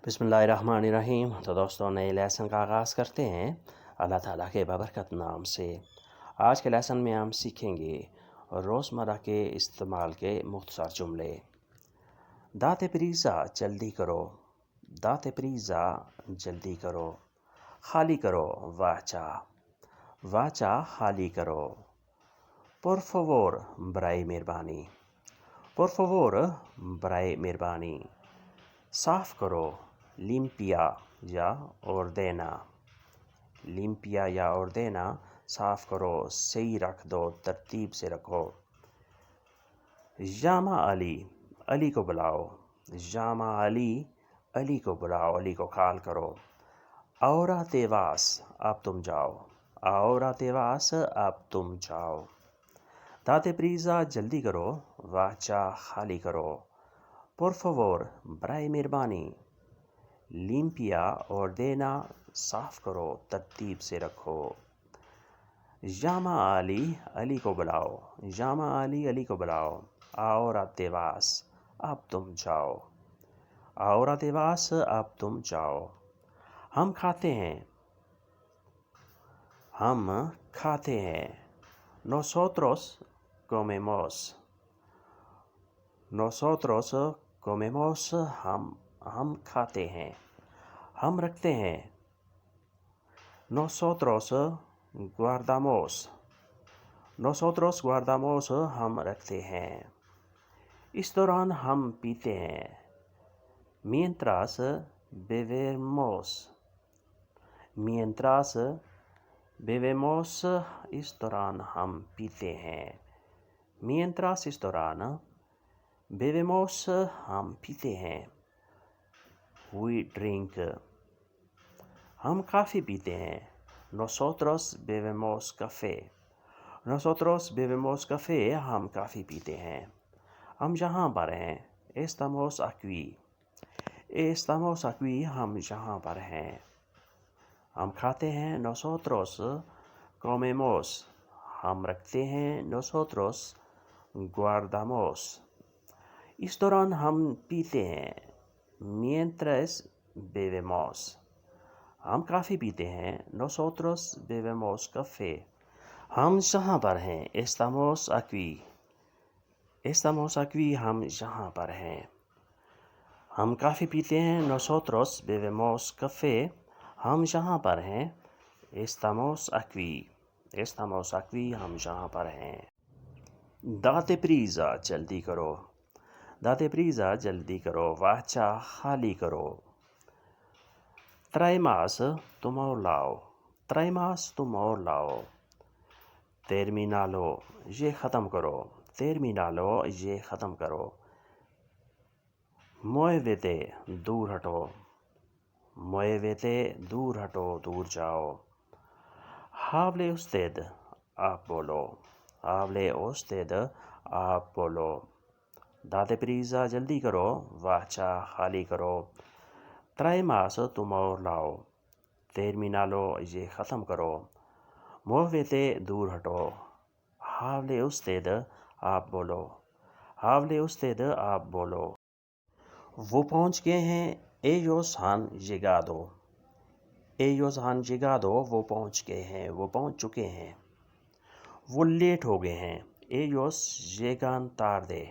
بسم اللہ الرحمن الرحیم۔ تو دوستوں، نئے لیسن کا آغاز کرتے ہیں اللہ تعالیٰ کے بابرکت نام سے۔ آج کے لیسن میں ہم سیکھیں گے روزمرہ کے استعمال کے مختصر جملے۔ داتے پریزا جلدی کرو، داتے پریزا جلدی کرو۔ خالی کرو واچا، واچا خالی کرو۔ پر فوور برائے مہربانی، پر فوور برائے مہربانی۔ صاف کرو لیمپیا یا اوردینا، لیمپیا یا اوردینا صاف کرو، صحیح رکھ دو، ترتیب سے رکھو۔ llama علی، علی کو بلاؤ، llama علی، علی کو بلاؤ، علی کو کال کرو۔ ahora te vas، اب تم جاؤ، ahora te vas، اب تم جاؤ۔ date prisa جلدی کرو، واچا خالی کرو۔ por favor برائے مہربانی، لیمپیا اوردینا صاف کرو، ترتیب سے رکھو۔ llama علی، علی کو بلاؤ، llama علی، علی کو بلاؤ۔ ahora te vas، اب تم جاؤ، ahora te vas، اب تم جاؤ۔ ہم کھاتے ہیں، ہم کھاتے ہیں۔ nosotros comemos، nosotros comemos، ہم کھاتے ہیں۔ ہم رکھتے ہیں، nosotros guardamos، nosotros guardamos، ہم رکھتے ہیں۔ اس دوران ہم پیتے ہیں، mientras bebemos، mientras bebemos، اس دوران ہم پیتے ہیں۔ mientras اس دوران، bebemos ہم پیتے ہیں۔ we drink، ہم کافی پیتے ہیں، nosotros bebemos café، nosotros bebemos café، ہم کافی پیتے ہیں۔ ہم یہاں پر ہیں، estamos aquí، estamos aquí، ہم یہاں پر ہیں۔ ہم کھاتے ہیں، nosotros comemos، ہم رکھتے ہیں، nosotros guardamos۔ اس دوران ہم پیتے ہیں، mientras bebemos، ہم کافی پیتے ہیں، nosotros bebemos café۔ ہم یہاں پر ہیں، estamos aquí، estamos aquí، ہم یہاں پر ہیں۔ ہم کافی پیتے ہیں، nosotros bebemos café، ہم یہاں پر ہیں، estamos aquí، estamos aquí، ہم یہاں پر ہیں۔ date prisa جلدی کرو، date prisa جلدی کرو، واچا خالی کرو۔ trae más تم اور لاؤ، trae más تم اور لاؤ۔ terminalo یہ ختم کرو، terminalo یہ ختم کرو۔ muévete دور ہٹو، muévete دور ہٹو، دور جاؤ۔ hable usted آپ بولو، hable usted آپ بولو۔ date prisa جلدی کرو، واچا خالی کرو۔ trae más تم اور لاؤ، terminalo یہ ختم کرو۔ muévete دور ہٹو، hable usted آپ بولو، hable usted آپ بولو۔ وہ پہنچ گئے ہیں، ellos han llegado، ellos han llegado، وہ پہنچ گئے ہیں، وہ پہنچ چکے ہیں۔ وہ لیٹ ہو گئے ہیں، ellos llegan tarde،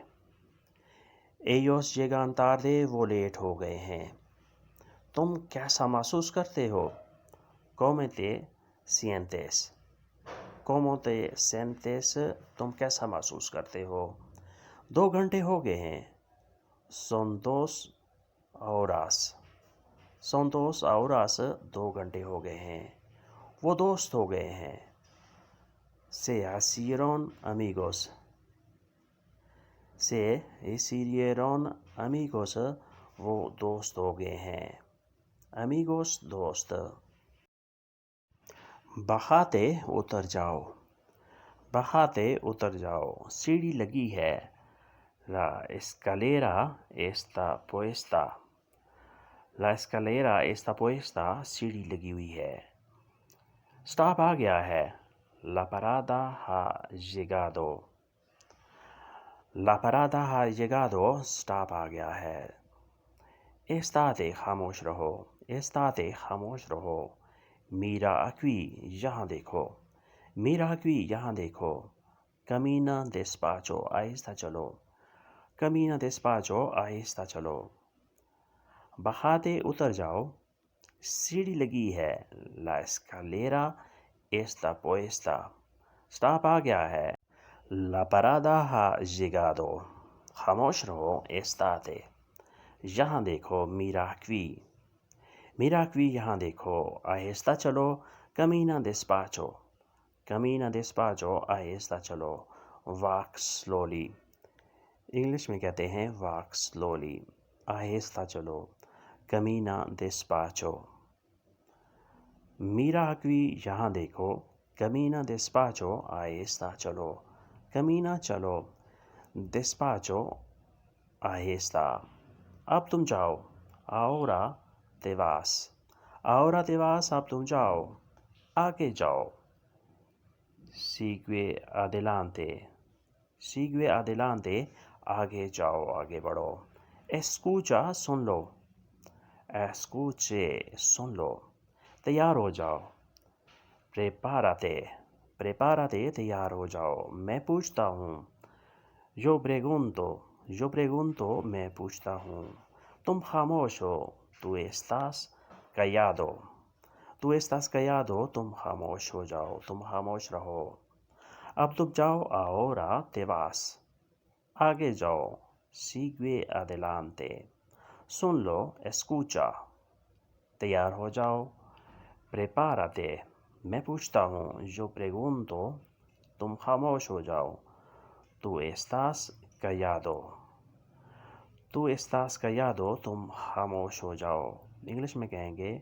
ellos llegan tarde، وہ لیٹ ہو گئے ہیں۔ تم کیسا محسوس کرتے ہو، cómo te sientes، cómo te sientes، تم کیسا محسوس کرتے ہو۔ 2 گھنٹے ہو گئے ہیں، son 2 horas، son 2 horas، 2 گھنٹے ہو گئے ہیں۔ وہ دوست ہو گئے ہیں، se hicieron amigos، se hicieron amigos، وہ دوست ہو گئے ہیں۔ amigos دوست۔ بہاتے اتر جاؤ، بہاتے اتر جاؤ۔ سیڑھی لگی ہے، la escalera está puesta، la escalera está puesta، سیڑھی لگی ہوئی ہے۔ اسٹاپ آ گیا ہے، la parada ha llegado، la parada ha llegado، stop آ گیا ہے۔ Estate خاموش رہو. Estate خاموش رہو. Mira aquí یہاں دیکھو. Mira aquí یہاں دیکھو. Camina despacio آہستہ چلو. Camina despacio آہستہ چلو. Bajate اتر جاؤ. سیڑھی لگی ہے. La escalera está puesta. Stop آ گیا ہے. La parada ha llegado. خاموش رہو. Estate. یہاں دیکھو. Mira aquí. Mira aquí یہاں دیکھو. آہستہ چلو. Camina despacio. Camina despacio آہستہ چلو. Walk slowly. انگلش میں کہتے ہیں walk slowly. آہستہ چلو. Camina despacio. Mira aquí یہاں دیکھو. Camina despacio آہستہ چلو. Camina چلو. Despacio آہستہ. اب تم جاؤ. Ahora te vas. Ahora te vas اب تم جاؤ. آگے جاؤ. Sigue adelante. Sigue adelante آگے جاؤ آگے بڑھو. Escucha سن لو. Escuche سن لو. تیار ہو جاؤ. Prepárate. Prepárate تیار ہو جاؤ. میں پوچھتا ہوں. Yo pregunto. Yo pregunto میں پوچھتا ہوں. تم خاموش ہو. Tú estás callado. Tú estás callado تم خاموش ہو جاؤ. تم خاموش رہو. اب تم جاؤ. Ahora te vas. آگے جاؤ. Sigue adelante. سن لو. Escucha. تیار ہو جاؤ. Prepárate. میں پوچھتا ہوں. Yo pregunto. تم خاموش ہو جاؤ. Tú estás callado. Tú estás callado تم خاموش ہو جاؤ. انگلش میں کہیں گے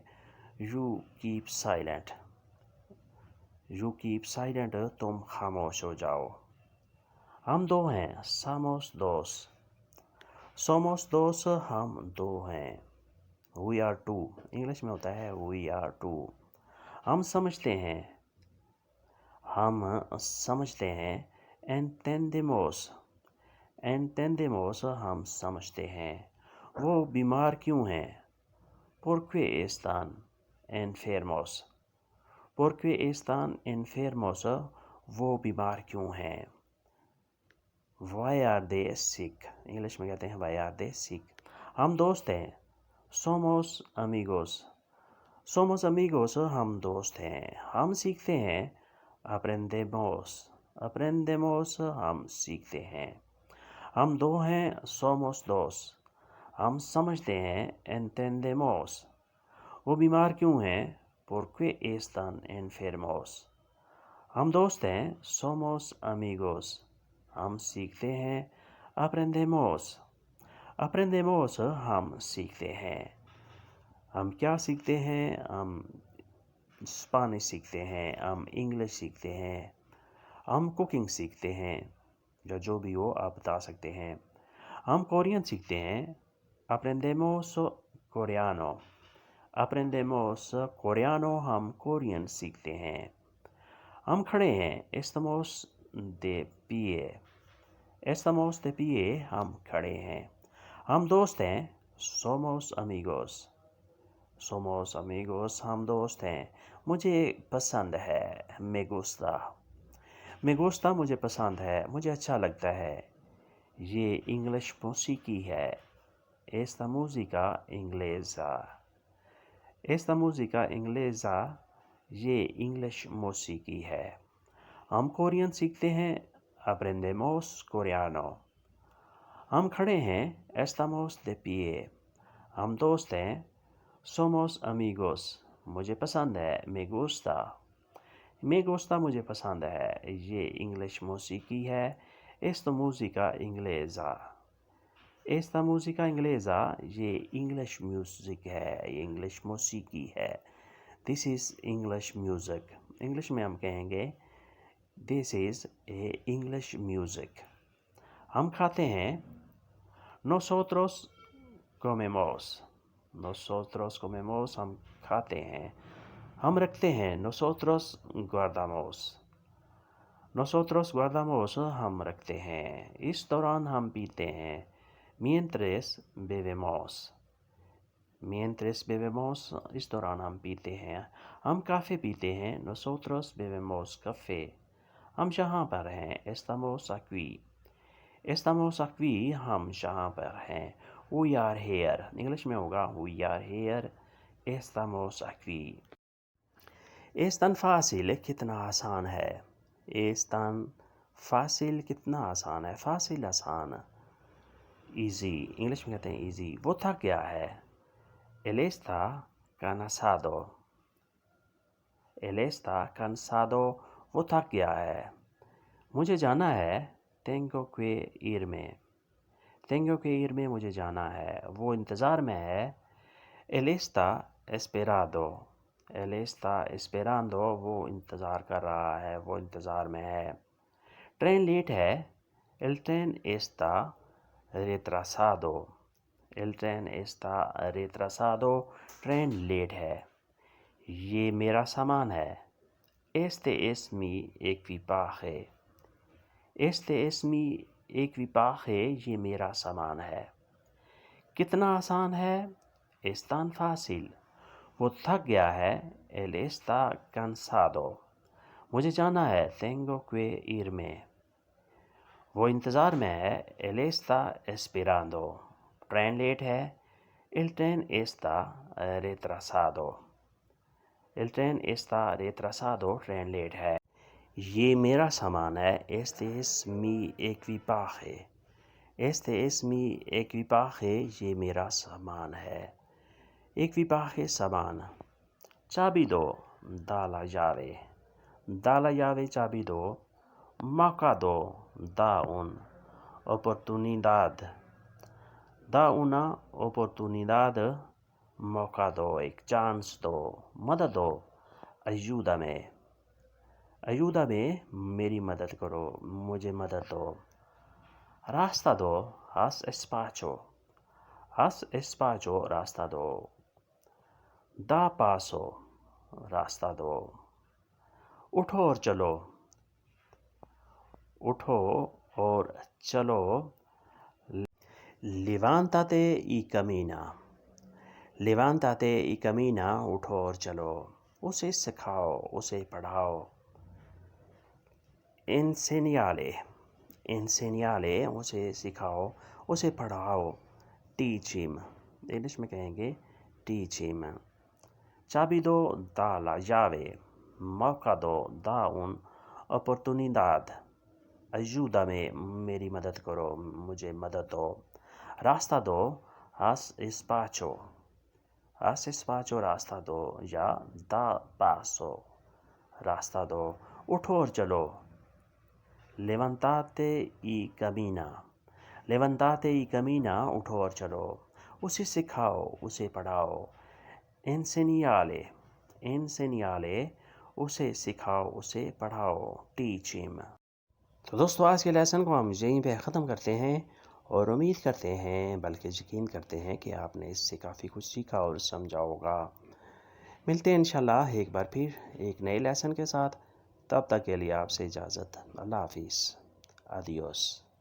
You keep silent. You keep silent تم خاموش ہو جاؤ. ہم دو ہیں. Somos dos. Somos dos ہم دو ہیں. We are two. انگلش میں ہوتا ہے We are two. ہم سمجھتے ہیں. ہم سمجھتے ہیں. Entendemos. Entendemos ہم سمجھتے ہیں. وہ بیمار کیوں ہیں. ¿Por qué están enfermos? ¿Por qué están enfermos وہ بیمار کیوں ہیں. Why are they sick? English میں کہتے ہیں Why are they sick? ہم دوست ہیں. Somos amigos. Somos amigos ہم دوست ہیں. ہم سیکھتے ہیں. Aprendemos. Aprendemos ہم سیکھتے ہیں. ہم دو ہیں. Somos dos. ہم سمجھتے ہیں. Entendemos. وہ بیمار کیوں ہیں. ¿Por qué están enfermos? ہم دوست ہیں. Somos amigos. ہم سیکھتے ہیں. Aprendemos. Aprendemos ہم سیکھتے ہیں. ہم کیا سیکھتے ہیں. ہم اسپانش سیکھتے ہیں. ہم انگلش سیکھتے ہیں. ہم کوکنگ سیکھتے ہیں. جو بھی ہو آپ بتا سکتے ہیں. ہم کورین سیکھتے ہیں. Aprendemos coreano. Aprendemos coreano ہم کورین سیکھتے ہیں. ہم کھڑے ہیں. Estamos de pie. Estamos de pie ہم کھڑے ہیں. ہم دوست ہیں. Somos amigos. Somos amigos ہم دوست ہیں. مجھے پسند ہے. Me gusta. Me gusta مجھے پسند ہے. مجھے اچھا لگتا ہے. یہ انگلش موسیقی ہے. Esta música inglesa. Esta música inglesa یہ انگلش موسیقی ہے. ہم کورین سیکھتے ہیں. Aprendemos coreano. ہم کھڑے ہیں. Estamos de pie. ہم دوست ہیں. Somos amigos. مجھے پسند ہے. Me gusta. Me gusta مجھے پسند ہے. یہ انگلش موسیقی ہے. Esta música inglesa. Esta música inglesa یہ انگلش میوزک ہے. یہ انگلش موسیقی ہے. This is English music. English میں ہم کہیں گے This is a English music. ہم کھاتے ہیں. Nosotros comemos. Nosotros comemos ہم کھاتے ہیں. ہم رکھتے ہیں. Nosotros guardamos. Nosotros guardamos ہم رکھتے ہیں. اس دوران ہم پیتے ہیں. Mientras bebemos. Mientras bebemos, اس دوران ہم پیتے ہیں. ہم کافی پیتے ہیں. Nosotros bebemos café. ہم جہاں پر ہیں. Estamos aquí. Estamos aquí. ہم جہاں پر ہیں. We are here. انگلش میں ہوگا we are here. Estamos aquí. Es tan fácil کتنا آسان ہے. Es tan fácil کتنا آسان ہے. فاصل آسان. Easy. انگلش میں کہتے ہیں easy. وہ تھک گیا ہے. Él está cansado. Él está cansado. وہ تھک گیا ہے. مجھے جانا ہے. Tengo que irme. Tengo que irme. مجھے جانا ہے. وہ انتظار میں ہے. Él está esperando. Él está esperando. وہ انتظار کر رہا ہے. وہ انتظار میں ہے. ٹرین لیٹ ہے. El tren está retrasado. El tren está retrasado. Train late ہے. یہ میرا سامان ہے. Este es mi equipaje. Este es mi equipaje. یہ میرا سامان ہے. کتنا آسان ہے. Es tan fácil. وہ تھک گیا ہے. Él está cansado. مجھے جانا ہے. Tengo que irme. وہ انتظار میں ہے. Él está esperando. Train late ہے. El tren está retrasado. El tren está retrasado. Train late ہے. یہ میرا سامان ہے. Este es mi equipaje. Este es mi equipaje. یہ میرا سامان ہے. Equipaje سامان. چابی دو. Da la llave. Da la llave. چابی دو. موقع دو. Da un oportunidad. Da una oportunidad. موقع دو. ایک چانس دو. مدد دو. ayúdame. ayúdame. میری مدد کرو. مجھے مدد دو. راستہ دو. haz espacio. haz espacio. راستہ دو. da paso. راستہ دو. اٹھو اور چلو. اٹھو اور چلو. Levántate y camina. Levántate y camina. اٹھو اور چلو. اسے سکھاؤ. اسے پڑھاؤ. Enséñale. Enséñale. اسے سکھاؤ. اسے پڑھاؤ. Teach him. انگلش میں کہیں گے teach him. چابی دو. Da la llave. موقع دو. Da un oportunidad. ayúdame. میری مدد کرو. مجھے مدد دو. راستہ دو. haz espacio. haz espacio. راستہ دو. یا da paso. راستہ دو. اٹھو اور چلو. Levántate y camina. Levántate y camina. اٹھو اور چلو. اسے سکھاؤ. اسے پڑھاؤ. Enséñale. Enséñale. اسے سکھاؤ. اسے پڑھاؤ. Teach him. تو دوستو آج کے لیسن کو ہم یہیں پہ ختم کرتے ہیں اور امید کرتے ہیں بلکہ یقین کرتے ہیں کہ آپ نے اس سے کافی کچھ سیکھا اور سمجھا ہوگا. ملتے ہیں انشاءاللہ ایک بار پھر ایک نئے لیسن کے ساتھ. تب تک کے لیے آپ سے اجازت. اللہ حافظ. آدیوس.